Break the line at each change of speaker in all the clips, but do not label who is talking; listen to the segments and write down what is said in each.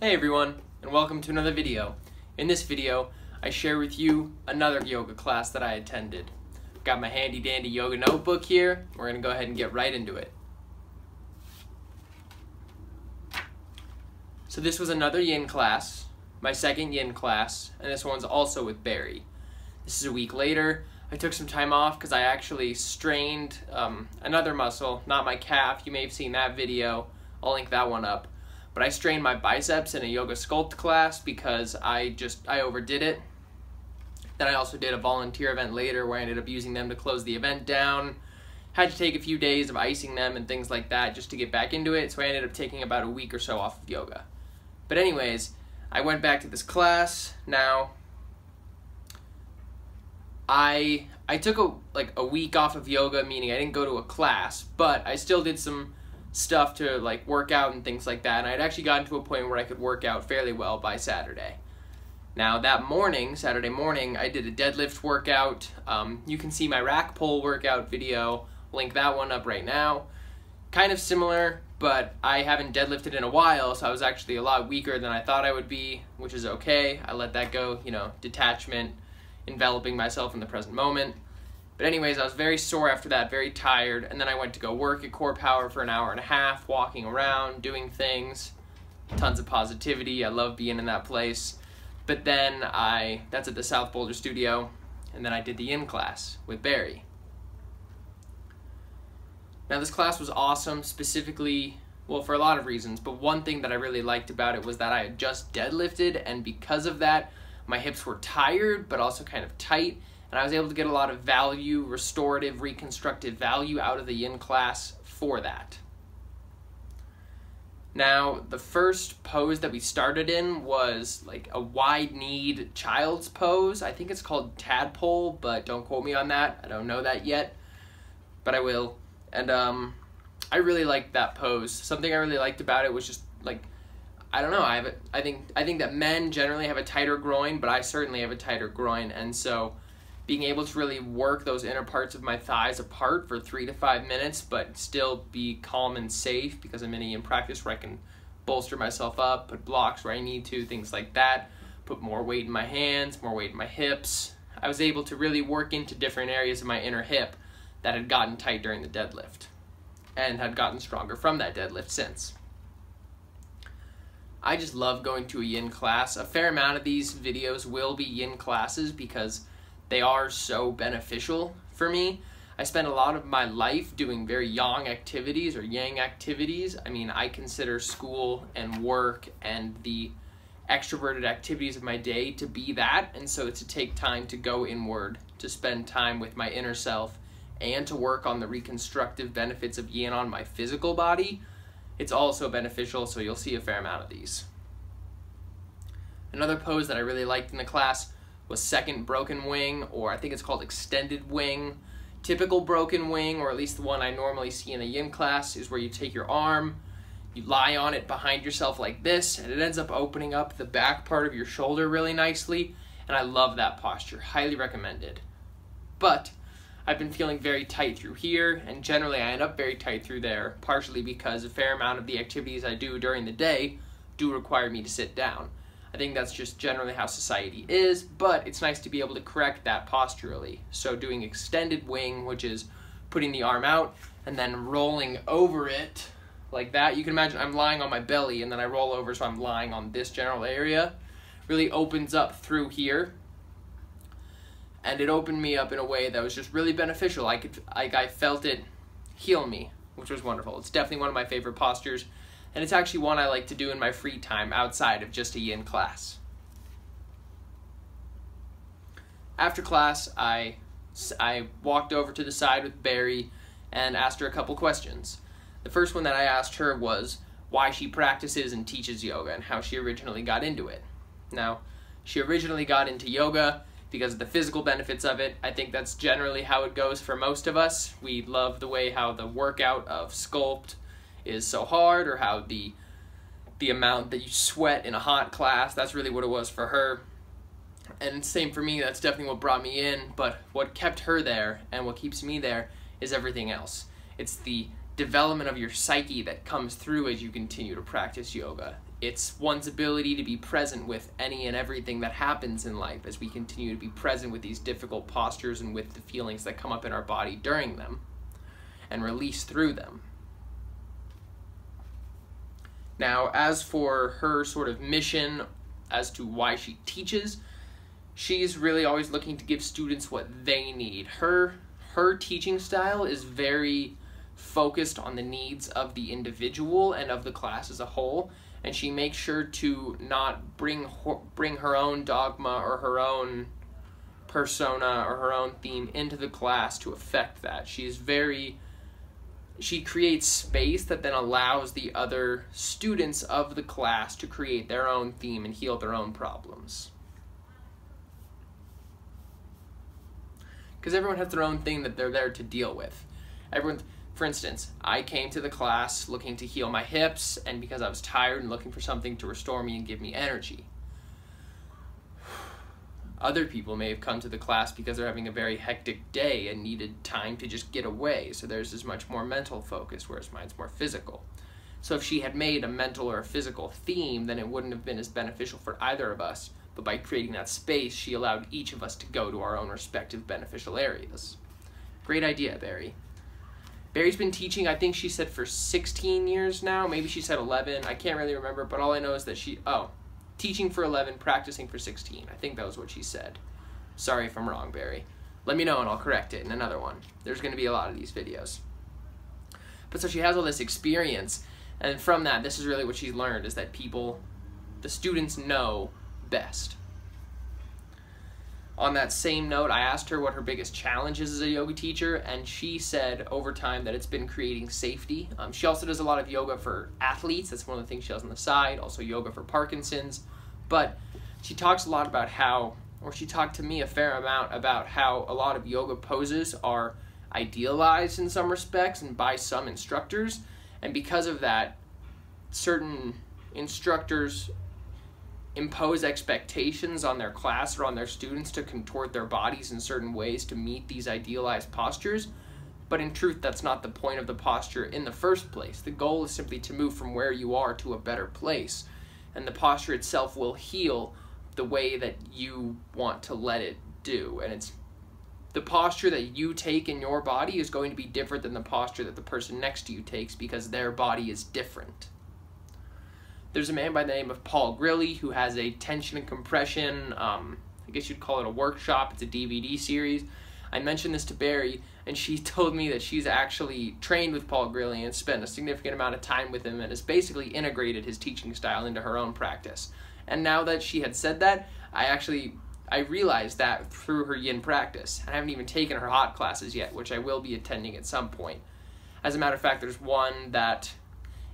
Hey everyone, and welcome to another video. In this video, I share with you another yoga class that I attended. Got my handy dandy yoga notebook here. We're going to go ahead and get right into it. So this was another yin class, my second yin class, and this one's also with Barry. This is a week later. I took some time off because I actually strained another muscle, not my calf. You may have seen that video. I'll link that one up. But I strained my biceps in a yoga sculpt class because I overdid it. Then I also did a volunteer event later where I ended up using them to close the event down. Had to take a few days of icing them and things like that just to get back into it, so I ended up taking about a week or so off of yoga. But anyways, I went back to this class. Now, I took a week off of yoga, meaning I didn't go to a class, but I still did some stuff to work out and things like that, and I'd actually gotten to a point where I could work out fairly well by Saturday. Now that morning, Saturday morning, I did a deadlift workout. You can see my rack pull workout video, link that one up right now. Kind of similar, but I haven't deadlifted in a while, so I was actually a lot weaker than I thought I would be, which is okay. I let that go, detachment, enveloping myself in the present moment. But anyways, I was very sore after that, very tired, and then I went to go work at Core Power for an hour and a half, walking around, doing things, tons of positivity. I love being in that place. But then that's at the South Boulder studio, and then I did the yin class with Barry. Now this class was awesome, specifically, well, for a lot of reasons, but one thing that I really liked about it was that I had just deadlifted, and because of that, my hips were tired, but also kind of tight, and I was able to get a lot of value, restorative, reconstructive value out of the yin class for that. Now, the first pose that we started in was like a wide-kneed child's pose. I think it's called tadpole, but don't quote me on that. I don't know that yet, but I will. And I really liked that pose. Something I really liked about it was just I don't know. I think that men generally have a tighter groin, but I certainly have a tighter groin, and so being able to really work those inner parts of my thighs apart for 3 to 5 minutes, but still be calm and safe because I'm in a yin practice where I can bolster myself up, put blocks where I need to, things like that, put more weight in my hands, more weight in my hips. I was able to really work into different areas of my inner hip that had gotten tight during the deadlift and had gotten stronger from that deadlift since. I just love going to a yin class. A fair amount of these videos will be yin classes because they are so beneficial for me. I spend a lot of my life doing very yang activities or yang activities. I mean, I consider school and work and the extroverted activities of my day to be that, and so to take time to go inward, to spend time with my inner self, and to work on the reconstructive benefits of yin on my physical body, it's also beneficial, so you'll see a fair amount of these. Another pose that I really liked in the class was second broken wing, or I think it's called extended wing. Typical broken wing, or at least the one I normally see in a yin class, is where you take your arm, you lie on it behind yourself like this, and it ends up opening up the back part of your shoulder really nicely, and I love that posture. Highly recommended. But I've been feeling very tight through here, and generally I end up very tight through there, partially because a fair amount of the activities I do during the day do require me to sit down. I think that's just generally how society is, but it's nice to be able to correct that posturally. So doing extended wing, which is putting the arm out and then rolling over it like that. You can imagine I'm lying on my belly and then I roll over, so I'm lying on this general area. Really opens up through here. And it opened me up in a way that was just really beneficial. I felt it heal me, which was wonderful. It's definitely one of my favorite postures. And it's actually one I like to do in my free time outside of just a yin class. After class, I walked over to the side with Barry and asked her a couple questions. The first one that I asked her was why she practices and teaches yoga and how she originally got into it. Now, she originally got into yoga because of the physical benefits of it. I think that's generally how it goes for most of us. We love the way how the workout of sculpt is so hard, or how the amount that you sweat in a hot class. That's really what it was for her. And same for me, that's definitely what brought me in, but what kept her there and what keeps me there is everything else. It's the development of your psyche that comes through as you continue to practice yoga. It's one's ability to be present with any and everything that happens in life as we continue to be present with these difficult postures and with the feelings that come up in our body during them and release through them. Now, as for her sort of mission as to why she teaches, she's really always looking to give students what they need. Her teaching style is very focused on the needs of the individual and of the class as a whole, and she makes sure to not bring her own dogma or her own persona or her own theme into the class to affect that. She creates space that then allows the other students of the class to create their own theme and heal their own problems. Because everyone has their own thing that they're there to deal with. For instance, I came to the class looking to heal my hips and because I was tired and looking for something to restore me and give me energy. Other people may have come to the class because they're having a very hectic day and needed time to just get away, so theirs is much more mental focus, whereas mine's more physical. So if she had made a mental or a physical theme, then it wouldn't have been as beneficial for either of us, but by creating that space, she allowed each of us to go to our own respective beneficial areas. Great idea, Barry. Barry's been teaching, I think she said for 16 years now, maybe she said 11, I can't really remember, but all I know is that teaching for 11, practicing for 16. I think that was what she said. Sorry if I'm wrong, Barry. Let me know and I'll correct it in another one. There's going to be a lot of these videos. But so she has all this experience, and from that, this is really what she's learned, is that the students know best. On that same note, I asked her what her biggest challenge is as a yoga teacher, and she said over time that it's been creating safety. She also does a lot of yoga for athletes. That's one of the things she does on the side. Also yoga for Parkinson's. But she talks a lot about she talked to me a fair amount about how a lot of yoga poses are idealized in some respects and by some instructors. And because of that, certain instructors impose expectations on their class or on their students to contort their bodies in certain ways to meet these idealized postures. But in truth, that's not the point of the posture in the first place. The goal is simply to move from where you are to a better place. And the posture itself will heal the way that you want to let it do. And the posture that you take in your body is going to be different than the posture that the person next to you takes because their body is different. There's a man by the name of Paul Grilly who has a tension and compression, I guess you'd call it a workshop. It's a DVD series. I mentioned this to Barry, and she told me that she's actually trained with Paul Grilly and spent a significant amount of time with him and has basically integrated his teaching style into her own practice. And now that she had said that, I realized that through her yin practice. I haven't even taken her hot classes yet, which I will be attending at some point. As a matter of fact, there's one that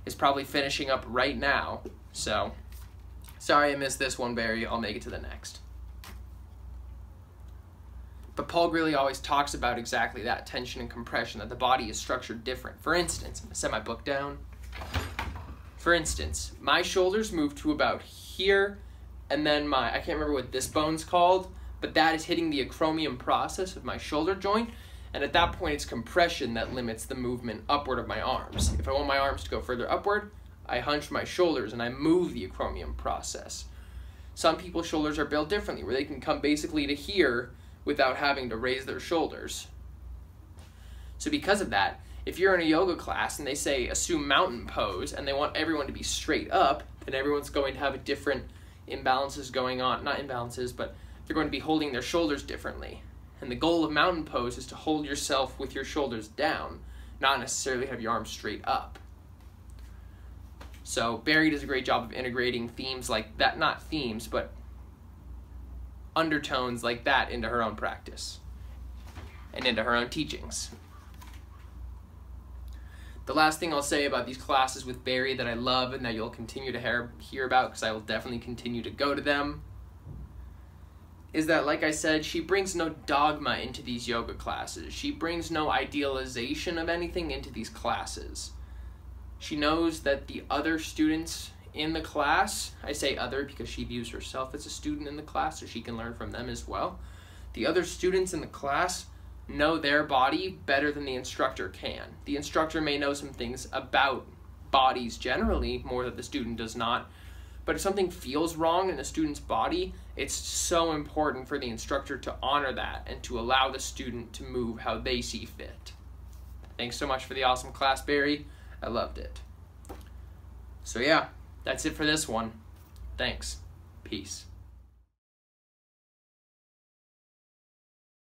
is probably finishing up right now. So, sorry I missed this one, Barry. I'll make it to the next. But Paul Grilly always talks about exactly that, tension and compression, that the body is structured different. For instance, I'm going to set my book down. For instance, my shoulders move to about here, and then I can't remember what this bone's called, but that is hitting the acromion process of my shoulder joint. And at that point, it's compression that limits the movement upward of my arms. If I want my arms to go further upward, I hunch my shoulders and I move the acromion process. Some people's shoulders are built differently, where they can come basically to here without having to raise their shoulders. So because of that, if you're in a yoga class and they say assume mountain pose and they want everyone to be straight up, then everyone's going to have a different imbalances going on. Not imbalances, but they're going to be holding their shoulders differently. And the goal of mountain pose is to hold yourself with your shoulders down, not necessarily have your arms straight up. So Barry does a great job of integrating themes like that, not themes, but undertones like that into her own practice and into her own teachings. The last thing I'll say about these classes with Barry that I love and that you'll continue to hear about, because I will definitely continue to go to them, is that, like I said, she brings no dogma into these yoga classes. She brings no idealization of anything into these classes. She knows that the other students in the class, I say other because she views herself as a student in the class, so she can learn from them as well. The other students in the class know their body better than the instructor can. The instructor may know some things about bodies generally, more that the student does not, but if something feels wrong in the student's body, it's so important for the instructor to honor that and to allow the student to move how they see fit. Thanks so much for the awesome class, Barry. I loved it. So yeah, that's it for this one. Thanks. Peace.